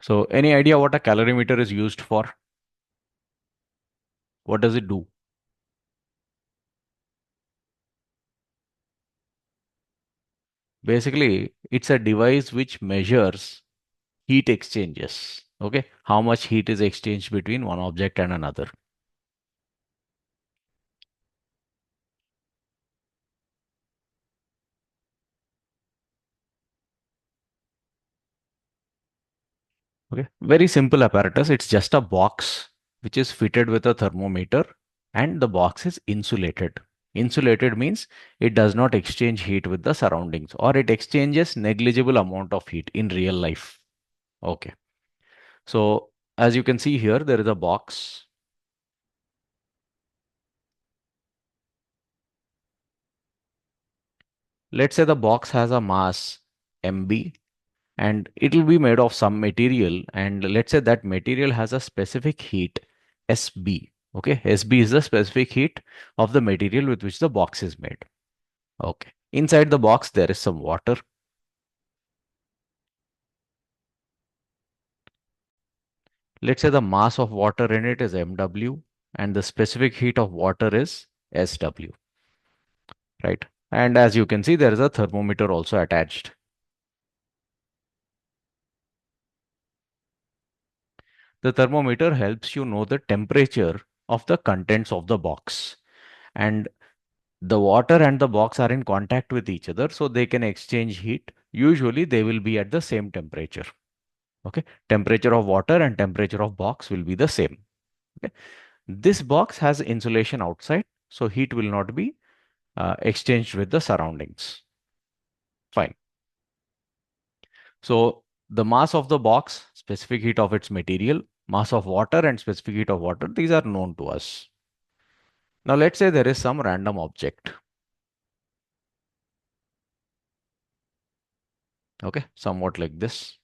So any idea what a calorimeter is used for? What does it do? Basically, it's a device which measures heat exchanges. Okay, how much heat is exchanged between one object and another. Okay, very simple apparatus. It's just a box which is fitted with a thermometer, and the box is insulated. Insulated means it does not exchange heat with the surroundings, or it exchanges negligible amount of heat in real life. Okay. So as you can see here, there is a box. Let's say the box has a mass mb, and it will be made of some material, and let's say that material has a specific heat SB. Okay, SB is the specific heat of the material with which the box is made. Okay, inside the box there is some water. Let's say the mass of water in it is mw, and the specific heat of water is SW, right? And as you can see, there is a thermometer also attached. The thermometer helps you know the temperature of the contents of the box, and the water and the box are in contact with each other, so they can exchange heat. Usually they will be at the same temperature. Okay, temperature of water and temperature of box will be the same. Okay, this box has insulation outside, so heat will not be exchanged with the surroundings. Fine. So the mass of the box, specific heat of its material, mass of water and specific heat of water, these are known to us. Now let's say there is some random object. Okay, somewhat like this.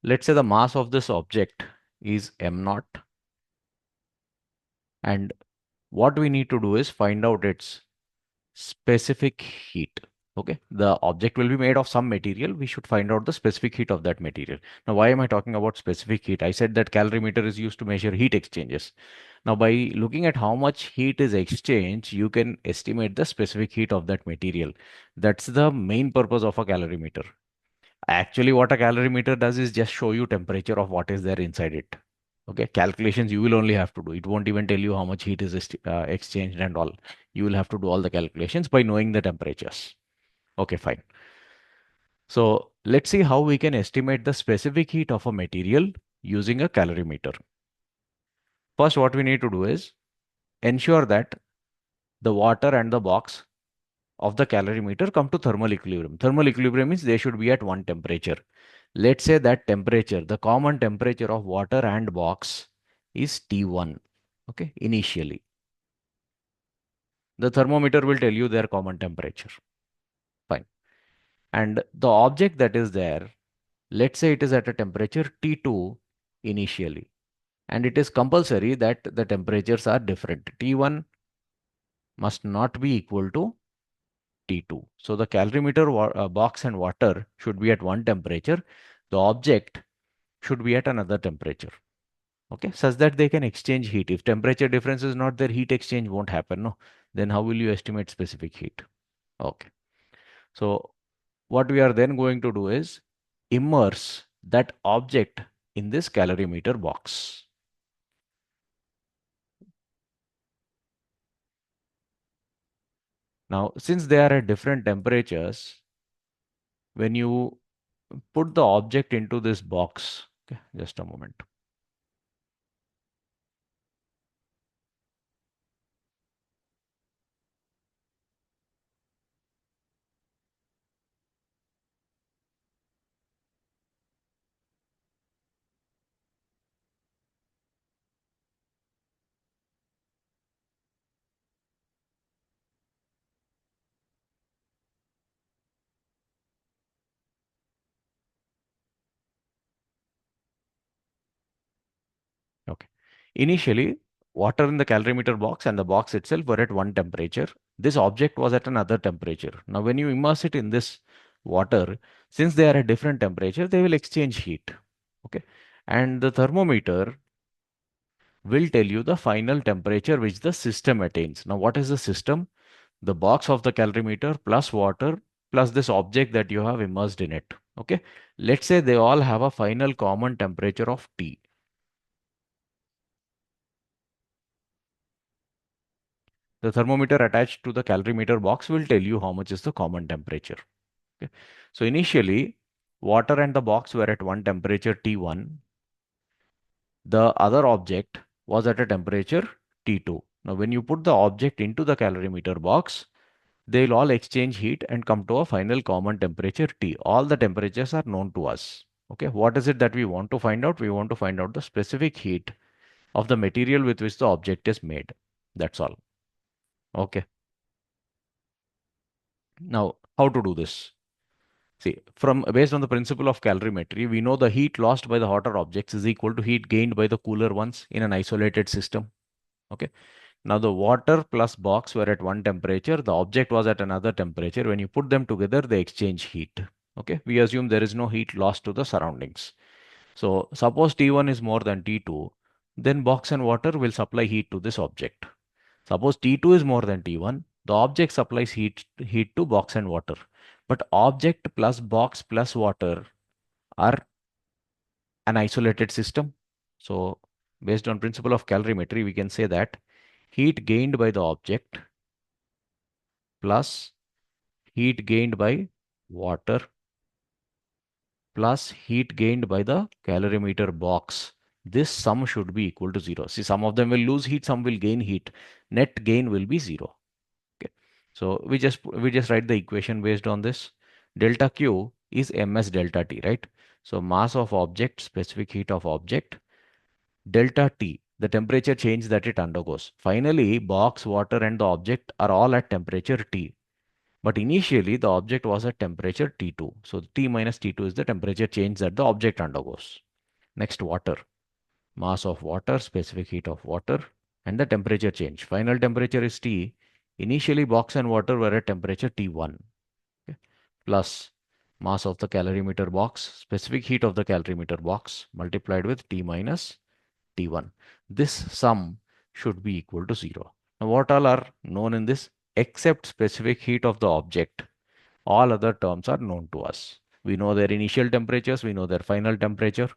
Let's say the mass of this object is m naught, and what we need to do is find out its specific heat. Okay, the object will be made of some material. We should find out the specific heat of that material. Now, why am I talking about specific heat? I said that calorimeter is used to measure heat exchanges. Now, by looking at how much heat is exchanged, you can estimate the specific heat of that material. That's the main purpose of a calorimeter. Actually, what a calorimeter does is just show you temperature of what is there inside it. Okay, calculations you will only have to do. It won't even tell you how much heat is exchanged and all. You will have to do all the calculations by knowing the temperatures. Okay, fine. So let's see how we can estimate the specific heat of a material using a calorimeter. First, what we need to do is ensure that the water and the box of the calorimeter come to thermal equilibrium. Thermal equilibrium means they should be at one temperature. Let's say that temperature, the common temperature of water and box is T1. Okay, initially. The thermometer will tell you their common temperature. Fine. And the object that is there, let's say it is at a temperature T2 initially. And it is compulsory that the temperatures are different. T1 must not be equal to T2. So the calorimeter box and water should be at one temperature. The object should be at another temperature. Okay, such that they can exchange heat. If temperature difference is not there, heat exchange won't happen. No, then how will you estimate specific heat? Okay, so what we are then going to do is immerse that object in this calorimeter box. Now, since they are at different temperatures, when you put the object into this box, okay, just a moment. Okay. Initially, water in the calorimeter box and the box itself were at one temperature. This object was at another temperature. Now, when you immerse it in this water, since they are at different temperature, they will exchange heat. Okay. And the thermometer will tell you the final temperature which the system attains. Now, what is the system? The box of the calorimeter plus water plus this object that you have immersed in it. Okay. Let's say they all have a final common temperature of T. The thermometer attached to the calorimeter box will tell you how much is the common temperature. Okay. So initially, water and the box were at one temperature T1. The other object was at a temperature T2. Now, when you put the object into the calorimeter box, they'll all exchange heat and come to a final common temperature T. All the temperatures are known to us. Okay. What is it that we want to find out? We want to find out the specific heat of the material with which the object is made. That's all. Okay. Now, how to do this? See, from based on the principle of calorimetry, we know the heat lost by the hotter objects is equal to heat gained by the cooler ones in an isolated system. Okay. Now the water plus box were at one temperature, the object was at another temperature. When you put them together, they exchange heat. Okay. We assume there is no heat lost to the surroundings. So suppose T1 is more than T2, then box and water will supply heat to this object. Suppose T2 is more than T1, the object supplies heat to box and water. But object plus box plus water are an isolated system. So based on principle of calorimetry, we can say that heat gained by the object plus heat gained by water plus heat gained by the calorimeter box. This sum should be equal to 0. See, some of them will lose heat, some will gain heat. Net gain will be 0. Okay. So we just write the equation based on this. Delta Q is ms delta T, right? So mass of object, specific heat of object, delta T, the temperature change that it undergoes. Finally, box, water, and the object are all at temperature T. But initially, the object was at temperature T2. So T minus T2 is the temperature change that the object undergoes. Next, water. Mass of water, specific heat of water, and the temperature change. Final temperature is T. Initially, box and water were at temperature T1. Okay. Plus mass of the calorimeter box, specific heat of the calorimeter box multiplied with T minus T1. This sum should be equal to 0. Now, what all are known in this? Except specific heat of the object, all other terms are known to us. We know their initial temperatures, we know their final temperature,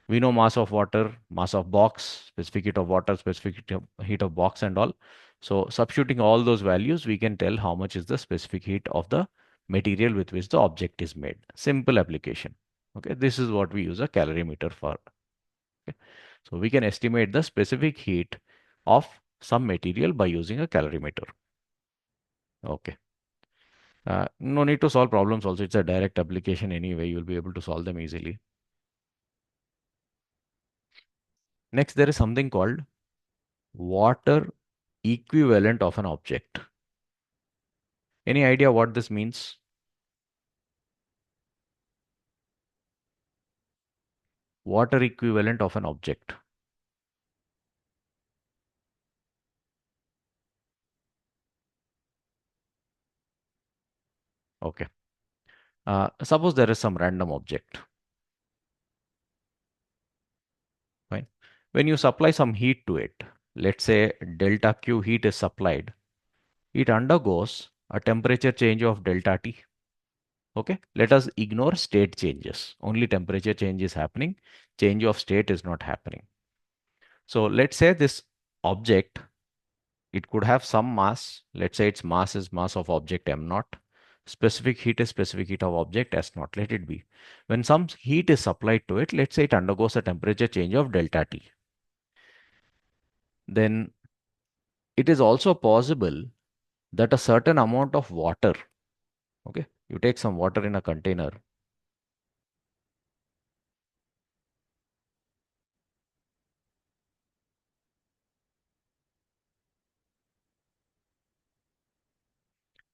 we know mass of water, mass of box, specific heat of water, specific heat of box and all. So substituting all those values, we can tell how much is the specific heat of the material with which the object is made. Simple application. Okay, this is what we use a calorimeter for. Okay. So we can estimate the specific heat of some material by using a calorimeter. Okay. No need to solve problems also. It's a direct application anyway. You'll be able to solve them easily. Next, there is something called water equivalent of an object. Any idea what this means? Water equivalent of an object. Okay. Suppose there is some random object. Fine. When you supply some heat to it, let's say delta Q heat is supplied, it undergoes a temperature change of delta T. Okay. Let us ignore state changes. Only temperature change is happening. Change of state is not happening. So let's say this object, it could have some mass. Let's say its mass is mass of object m naught. Specific heat is specific heat of object s naught. Let it be. When some heat is supplied to it, let's say it undergoes a temperature change of delta T. Then it is also possible that a certain amount of water, okay, you take some water in a container.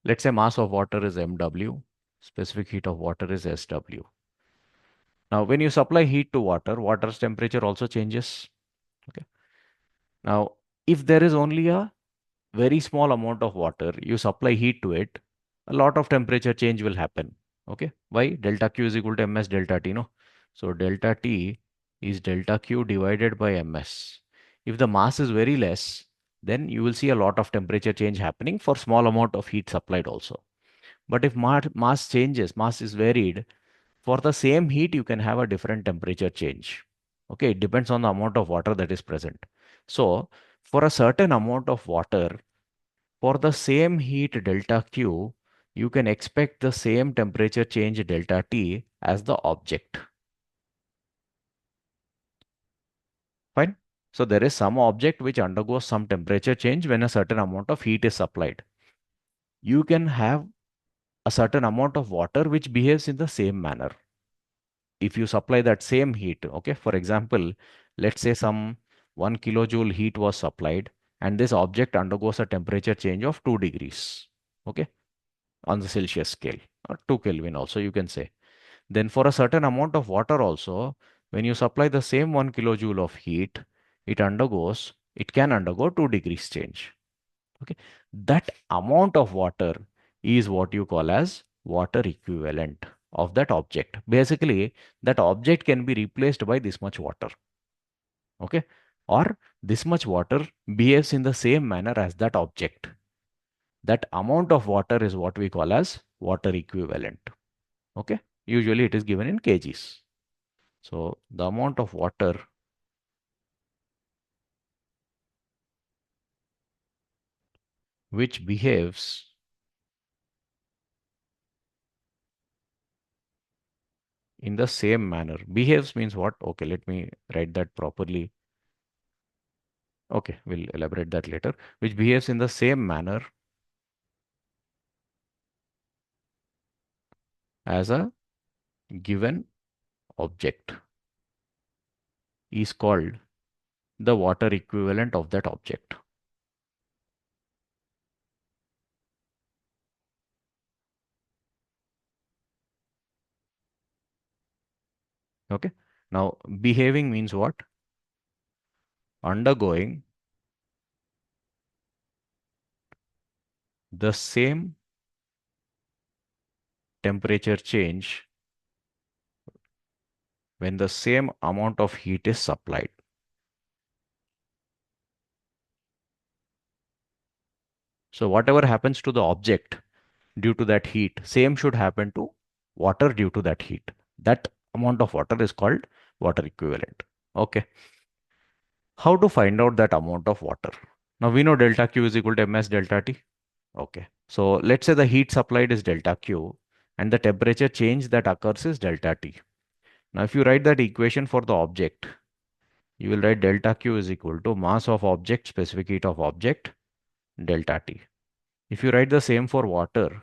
Let's say mass of water is mw, specific heat of water is sw. Now, when you supply heat to water, water's temperature also changes. Okay. Now, If there is only a very small amount of water, you supply heat to it, a lot of temperature change will happen. Okay. Why? Delta Q is equal to ms delta T, no? So delta T is delta Q divided by ms. If the mass is very less, then you will see a lot of temperature change happening for small amount of heat supplied also. But if mass changes, mass is varied, for the same heat, you can have a different temperature change. Okay, it depends on the amount of water that is present. So, for a certain amount of water, for the same heat delta Q, you can expect the same temperature change delta T as the object. Fine. So, there is some object which undergoes some temperature change when a certain amount of heat is supplied. You can have a certain amount of water which behaves in the same manner. If you supply that same heat, okay, for example, let's say some 1 kilojoule heat was supplied and this object undergoes a temperature change of 2 degrees, okay, on the Celsius scale, or 2 Kelvin also you can say. Then for a certain amount of water also, when you supply the same 1 kilojoule of heat, it can undergo 2 degrees change. Okay. That amount of water is what you call as water equivalent of that object. Basically, that object can be replaced by this much water. Okay. Or this much water behaves in the same manner as that object. That amount of water is what we call as water equivalent. Okay. Usually it is given in kgs. So the amount of water which behaves in the same manner. Behaves means what? Okay, let me write that properly. Okay, we'll elaborate that later. Which behaves in the same manner as a given object is called the water equivalent of that object. Okay. Now, behaving means what? Undergoing the same temperature change when the same amount of heat is supplied. So, whatever happens to the object due to that heat, same should happen to water due to that heat. That amount of water is called water equivalent. Okay. How to find out that amount of water? Now we know delta Q is equal to ms delta T. Okay. So let's say the heat supplied is delta Q and the temperature change that occurs is delta T. Now if you write that equation for the object, you will write delta Q is equal to mass of object, specific heat of object, delta T. If you write the same for water,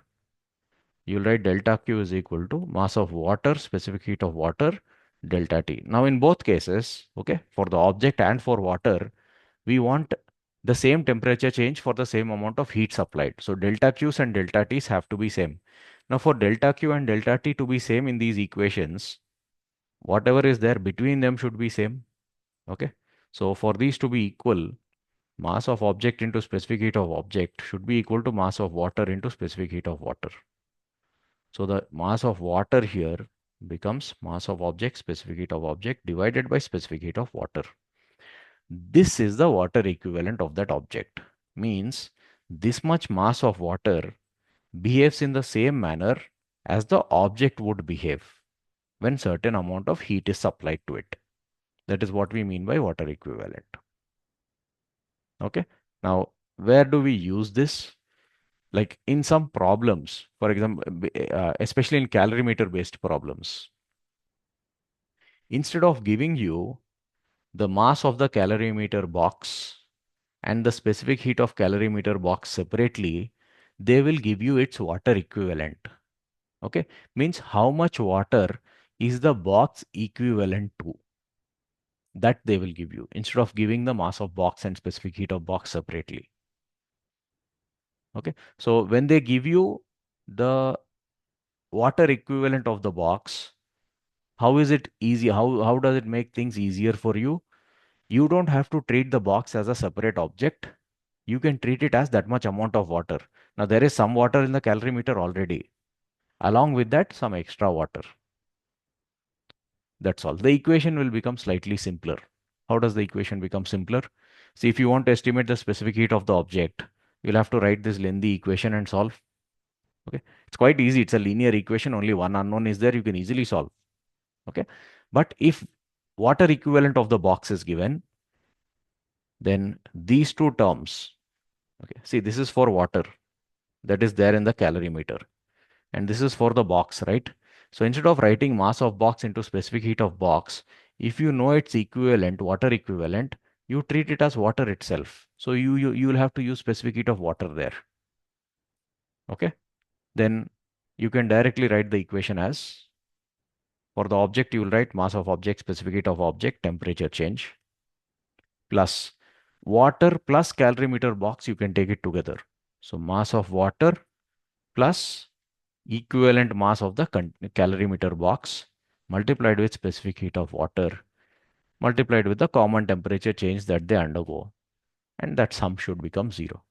you'll write delta Q is equal to mass of water, specific heat of water, delta T. Now in both cases, okay, for the object and for water, we want the same temperature change for the same amount of heat supplied. So delta Qs and delta Ts have to be same. Now for delta Q and delta T to be same in these equations, whatever is there between them should be same. Okay. So for these to be equal, mass of object into specific heat of object should be equal to mass of water into specific heat of water. So the mass of water here becomes mass of object, specific heat of object divided by specific heat of water. This is the water equivalent of that object. Means this much mass of water behaves in the same manner as the object would behave when certain amount of heat is supplied to it. That is what we mean by water equivalent. Okay. Now, where do we use this? Like in some problems, for example, especially in calorimeter based problems, instead of giving you the mass of the calorimeter box and the specific heat of calorimeter box separately, they will give you its water equivalent. Okay, means how much water is the box equivalent to, that they will give you instead of giving the mass of box and specific heat of box separately. Okay, so when they give you the water equivalent of the box, how is it easy? How does it make things easier for you? You don't have to treat the box as a separate object. You can treat it as that much amount of water. Now, there is some water in the calorimeter already. Along with that, some extra water. That's all. The equation will become slightly simpler. How does the equation become simpler? See, if you want to estimate the specific heat of the object, you'll have to write this lengthy equation and solve. Okay. It's quite easy. It's a linear equation. Only one unknown is there. You can easily solve. Okay. But if water equivalent of the box is given, then these two terms, okay, see, this is for water that is there in the calorimeter, and this is for the box, right? So instead of writing mass of box into specific heat of box, if you know its equivalent, water equivalent, you treat it as water itself. So you will have to use specific heat of water there. Okay. Then you can directly write the equation as, for the object, you will write mass of object, specific heat of object, temperature change, plus water plus calorimeter box, you can take it together. So mass of water plus equivalent mass of the calorimeter box multiplied with specific heat of water multiplied with the common temperature change that they undergo, and that sum should become 0.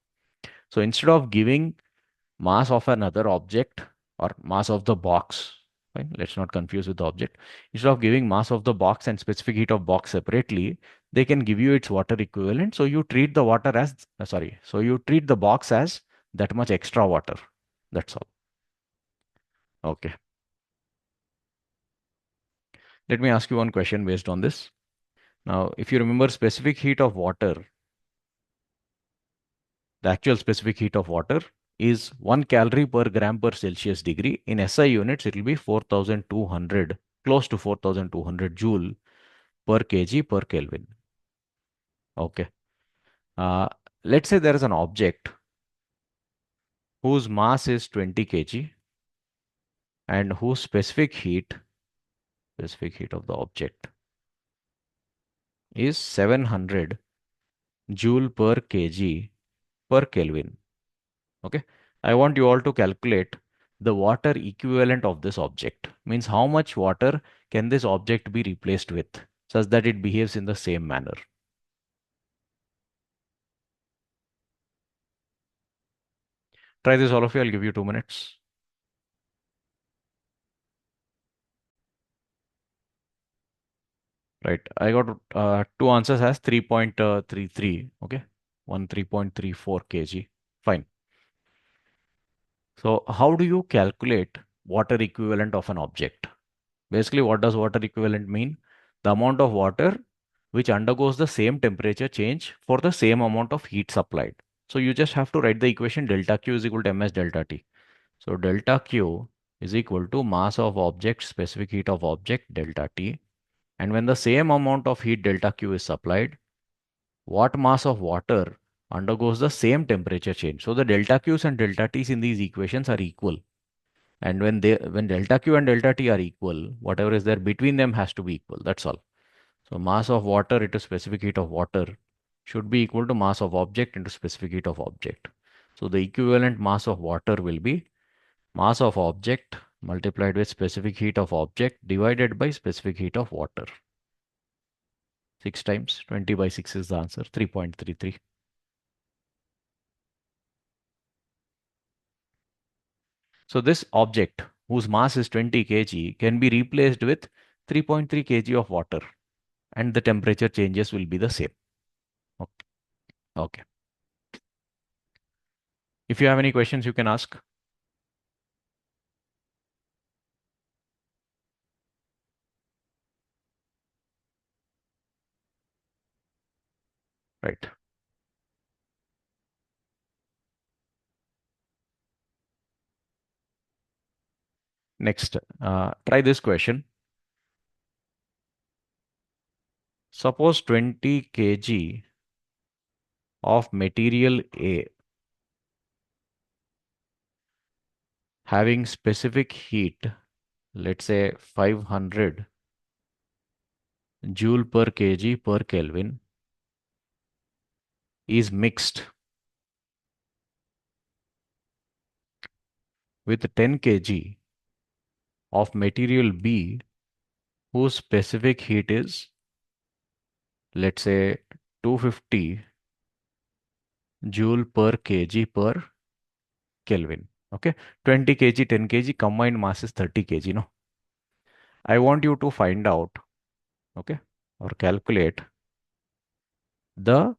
So instead of giving mass of another object or mass of the box, fine, let's not confuse with the object. Instead of giving mass of the box and specific heat of box separately, they can give you its water equivalent. So you treat the water as, so you treat the box as that much extra water. That's all. Okay. Let me ask you one question based on this. Now, if you remember specific heat of water, the actual specific heat of water is 1 calorie per gram per Celsius degree. In SI units, it will be 4200, close to 4200 joule per kg per Kelvin. Okay. Uh, let's say there is an object whose mass is 20 kg and whose specific heat of the object is 700 joule per kg per Kelvin. Okay. I want you all to calculate the water equivalent of this object. Means how much water can this object be replaced with such that it behaves in the same manner. Try this all of you. I'll give you 2 minutes. Right. I got two answers as 3.33. Okay. One 3.34 kg. Fine. So how do you calculate water equivalent of an object? Basically, what does water equivalent mean? The amount of water which undergoes the same temperature change for the same amount of heat supplied. So you just have to write the equation delta Q is equal to ms delta T. So delta Q is equal to mass of object, specific heat of object, delta T. And when the same amount of heat delta Q is supplied, what mass of water undergoes the same temperature change? So the delta Qs and delta Ts in these equations are equal. And when delta Q and delta T are equal, whatever is there between them has to be equal. That's all. So mass of water into specific heat of water should be equal to mass of object into specific heat of object. So the equivalent mass of water will be mass of object multiplied with specific heat of object divided by specific heat of water. 6 times 20 by 6 is the answer, 3.33. So this object whose mass is 20 kg can be replaced with 3.3 kg of water and the temperature changes will be the same. Okay. Okay. If you have any questions, you can ask. Right. Next, try this question. Suppose 20 kg of material A having specific heat, let's say 500 joule per kg per Kelvin, is mixed with 10 kg of material B whose specific heat is, let's say 250 joule per kg per Kelvin. Okay, 20 kg, 10 kg, combined mass is 30 kg. No, I want you to find out, okay, or calculate the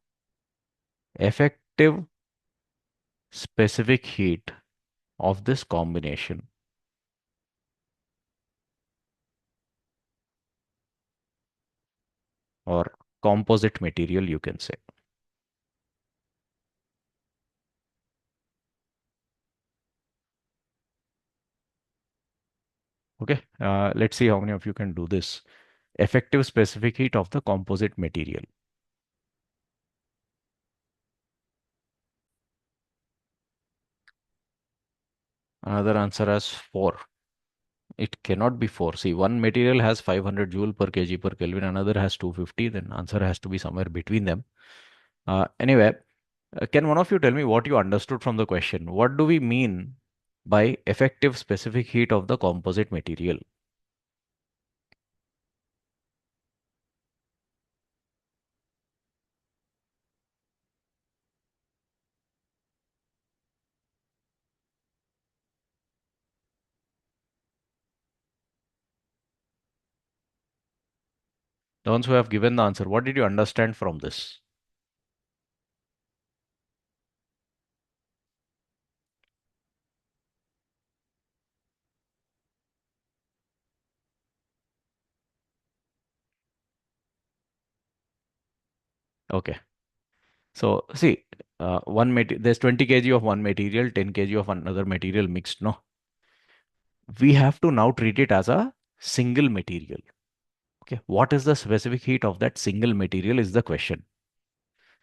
effective specific heat of this combination or composite material, you can say. Okay, let's see how many of you can do this. Effective specific heat of the composite material. Another answer as 4. It cannot be 4. See, one material has 500 joule per kg per Kelvin, another has 250, then answer has to be somewhere between them. Anyway, can one of you tell me what you understood from the question? What do we mean by effective specific heat of the composite material? The ones who have given the answer, what did you understand from this? Okay. So see, there's 20 kg of one material, 10 kg of another material mixed. No, we have to now treat it as a single material. Okay, what is the specific heat of that single material is the question.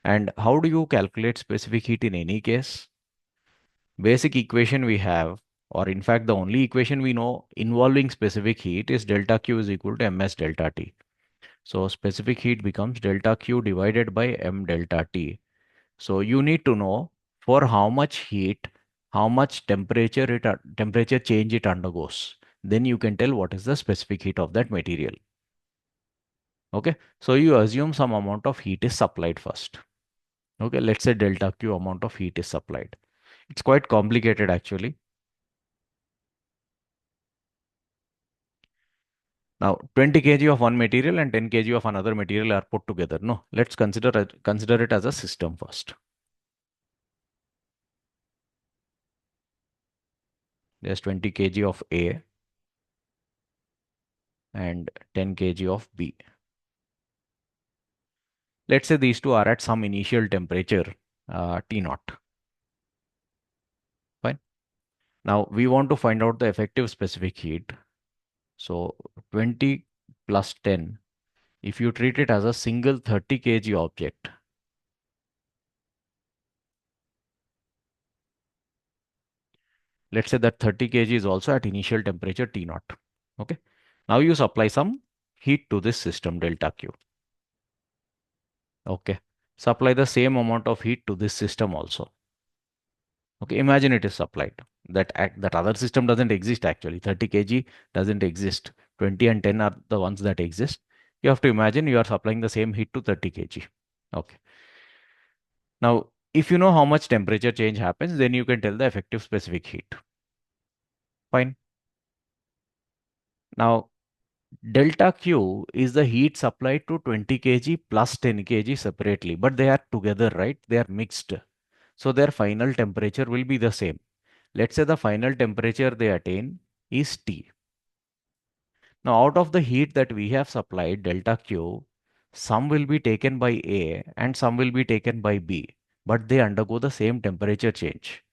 And how do you calculate specific heat in any case? Basic equation we have, or in fact, the only equation we know involving specific heat is delta Q is equal to ms delta T. So specific heat becomes delta Q divided by m delta T. So you need to know for how much heat, how much temperature change it undergoes. Then you can tell what is the specific heat of that material. Okay. So you assume some amount of heat is supplied first. Okay. Let's say delta Q amount of heat is supplied. It's quite complicated actually. Now 20 kg of one material and 10 kg of another material are put together. No, let's consider it as a system first. There's 20 kg of A and 10 kg of B. Let's say these two are at some initial temperature, T naught. Fine. Now we want to find out the effective specific heat. So 20 plus 10, if you treat it as a single 30 kg object, let's say that 30 kg is also at initial temperature T naught. Okay. Now you supply some heat to this system delta Q. Okay. Supply the same amount of heat to this system also. Okay. Imagine it is supplied. That other system doesn't exist actually. 30 kg doesn't exist. 20 and 10 are the ones that exist. You have to imagine you are supplying the same heat to 30 kg. Okay. Now, if you know how much temperature change happens, then you can tell the effective specific heat. Fine. Now, delta Q is the heat supplied to 20 kg plus 10 kg separately, but they are together, right? They are mixed. So their final temperature will be the same. Let's say the final temperature they attain is T. Now, out of the heat that we have supplied, delta Q, some will be taken by A and some will be taken by B, but they undergo the same temperature change.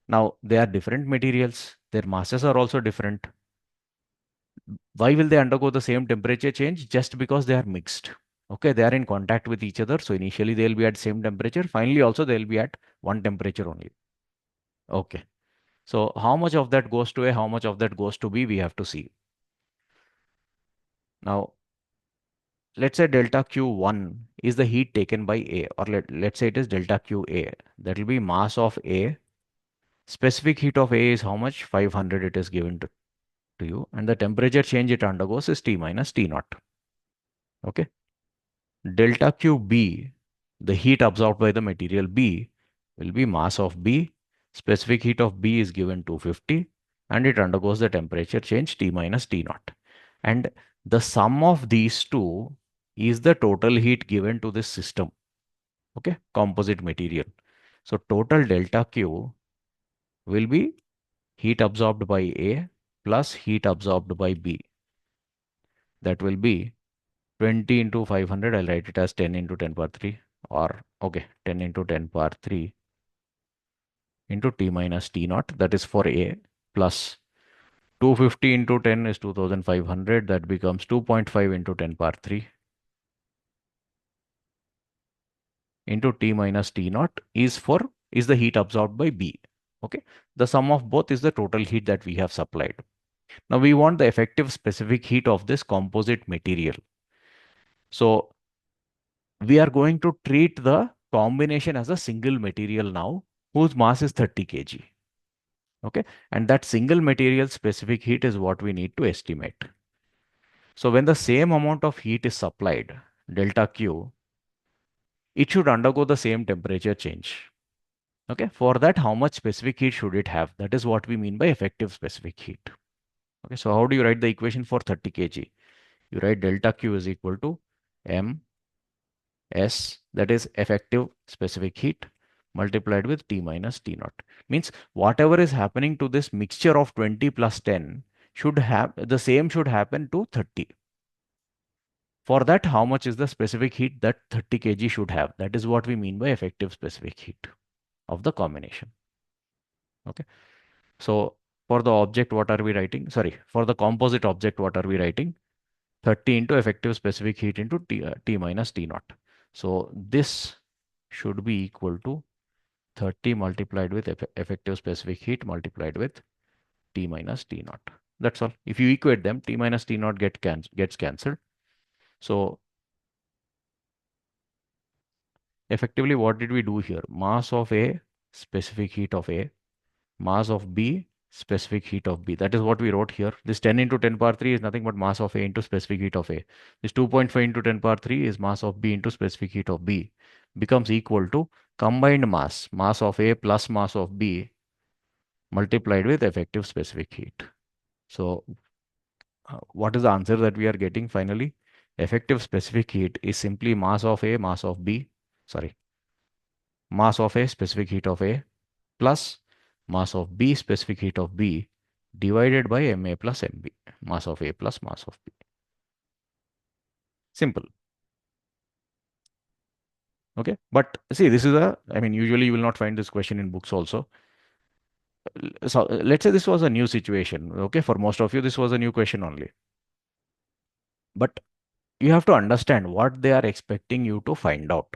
Now, they are different materials, their masses are also different. Why will they undergo the same temperature change? Just because they are mixed. Okay, they are in contact with each other. So initially they'll be at same temperature. Finally, also they'll be at one temperature only. Okay. So how much of that goes to A, how much of that goes to B, we have to see. Now, let's say delta Q1 is the heat taken by A, or let's say it is delta QA. That will be mass of A. Specific heat of A is how much? 500 it is given to you. And the temperature change it undergoes is T minus T naught. Okay. Delta Q B, the heat absorbed by the material B, will be mass of B. Specific heat of B is given 250 and it undergoes the temperature change T minus T naught. And the sum of these two is the total heat given to this system. Okay, composite material. So total delta Q will be heat absorbed by A plus heat absorbed by B. That will be 20 into 500. I'll write it as 10 into 10 power 3, or okay, 10 into 10 power 3 into T minus T naught. That is for A, plus 250 into 10 is 2500. That becomes 2.5 into 10 power 3 into T minus T naught is the heat absorbed by B. Okay. The sum of both is the total heat that we have supplied. Now we want the effective specific heat of this composite material. So we are going to treat the combination as a single material now, whose mass is 30 kg. Okay. And that single material specific heat is what we need to estimate. So when the same amount of heat is supplied, delta Q, it should undergo the same temperature change. Okay. For that, how much specific heat should it have? That is what we mean by effective specific heat. Okay. So how do you write the equation for 30 kg? You write delta Q is equal to M S, that is effective specific heat, multiplied with T minus T naught. Means whatever is happening to this mixture of 20 plus 10 should have the same should happen to 30. For that, how much is the specific heat that 30 kg should have? That is what we mean by effective specific heat of the combination. Okay. So for the object, what are we writing? Sorry, for the composite object, what are we writing? 30 into effective specific heat into T minus T naught. So this should be equal to 30 multiplied with effective specific heat multiplied with T minus T naught. That's all. If you equate them, T minus T naught gets cancelled. So effectively, what did we do here? Mass of A, specific heat of A, mass of B, specific heat of B. That is what we wrote here. This 10 into 10 power 3 is nothing but mass of A into specific heat of A. This 2.5 into 10 power 3 is mass of B into specific heat of B. Becomes equal to combined mass of A plus mass of B multiplied with effective specific heat. So what is the answer that we are getting finally? Effective specific heat is simply mass of A, mass of B, sorry, mass of A, specific heat of A, plus mass of B, specific heat of B, divided by Ma plus Mb, mass of A plus mass of B. Simple. Okay. But see, this is I mean, usually you will not find this question in books also. So let's say this was a new situation. Okay. For most of you, this was a new question only. But you have to understand what they are expecting you to find out.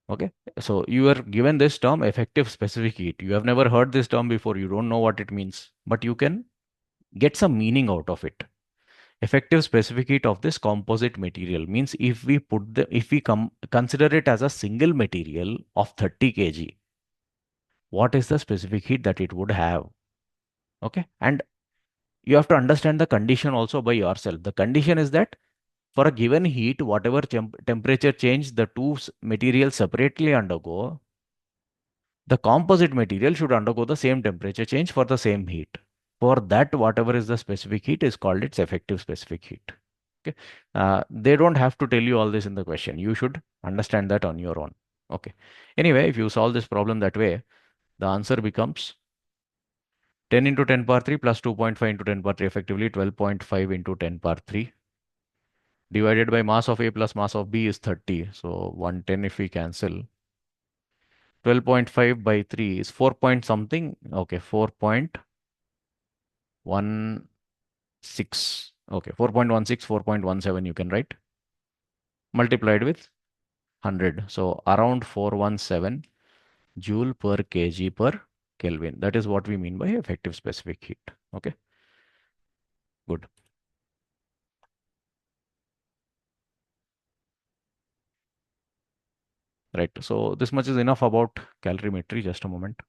Okay. So you are given this term effective specific heat. You have never heard this term before. You don't know what it means, but you can get some meaning out of it. Effective specific heat of this composite material means if we consider it as a single material of 30 kg, what is the specific heat that it would have? Okay. And you have to understand the condition also by yourself. The condition is that for a given heat, whatever temperature change the materials separately undergo, the composite material should undergo the same temperature change for the same heat. For that, whatever is the specific heat is called its effective specific heat. Okay. They don't have to tell you all this in the question. You should understand that on your own. Okay. Anyway, if you solve this problem that way, the answer becomes 10 into 10 power 3 plus 2.5 into 10 power 3, effectively 12.5 into 10 power 3 divided by mass of A plus mass of B is 30. So 110 if we cancel. 12.5 by 3 is 4 point something. Okay, 4.16. Okay, 4.16, 4.17 you can write. Multiplied with 100. So around 417 joule per kg per Kelvin. That is what we mean by effective specific heat. Okay, good. Right. So this much is enough about calorimetry. Just a moment.